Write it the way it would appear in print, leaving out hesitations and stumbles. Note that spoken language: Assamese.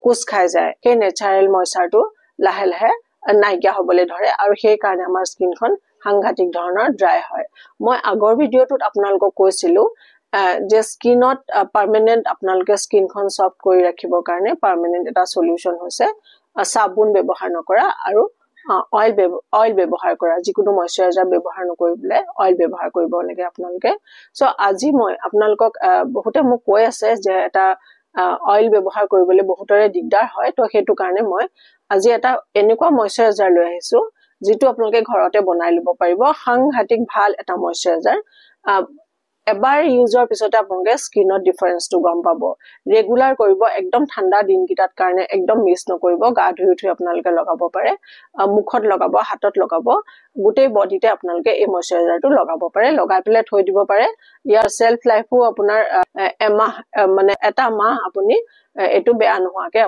কোচ খাই যায় সেই নেচাৰেল ময়শ্চাৰটো লাহে লাহে নাইকিয়া হ'বলৈ ধৰে আৰু সেই কাৰণে আমাৰ স্কিনখন সাংঘাতিক ধৰণৰ ড্ৰাই হয় মই আগৰ ভিডিঅ'টোত আপোনালোকক কৈছিলো যে স্কিনত পাৰ্মানেন্ট আপোনালোকে স্কিনখন সফট কৰি ৰাখিবৰ কাৰণে পাৰ্মানেন্ট এটা সলিউশন হৈছে সাবুন ব্যৱহাৰ নকৰা আৰু অইল ব্যৱহাৰ কৰা যিকোনো ময়শ্চাৰাইজাৰ ব্যৱহাৰ নকৰিলে অইল ব্যৱহাৰ কৰিব লাগে আপোনালোকে সো আজি মই আপোনালোকক বহুতে মোক কৈ আছে যে এটা অইল ব্যৱহাৰ কৰিবলৈ বহুতৰে দিগদাৰ হয় তো হেতু কাৰণে মই আজি এটা এনেকুৱা ময়শ্চাৰাইজাৰ লৈ আহিছো যেটো আপোনালোকে ঘৰতে বনাই লব পাৰিব সাংঘাতিক ভাল এটা ময়শ্চাৰাইজাৰ এবাৰ ইউজৰ পিছতে আপোনালোকে স্কিনত ডিফাৰেন্সটো গম পাব ৰেগুলাৰ কৰিব একদম ঠাণ্ডা দিনকিটাত কাৰণে একদম মিছ নকৰিব গা ধুই উঠি আপোনালোকে লগাব পাৰে মুখত লগাব হাতত লগাব গোটেই বডিতে আপোনালোকে এই ময়শ্চাৰাইজাৰটো লগাব পাৰে লগাই পেলাই থৈ দিব পাৰে ইয়াৰ সেলফ লাইফও আপোনাৰ এমাহ মানে এটা মাহ আপুনি এটো বেয়া নোহোৱাকে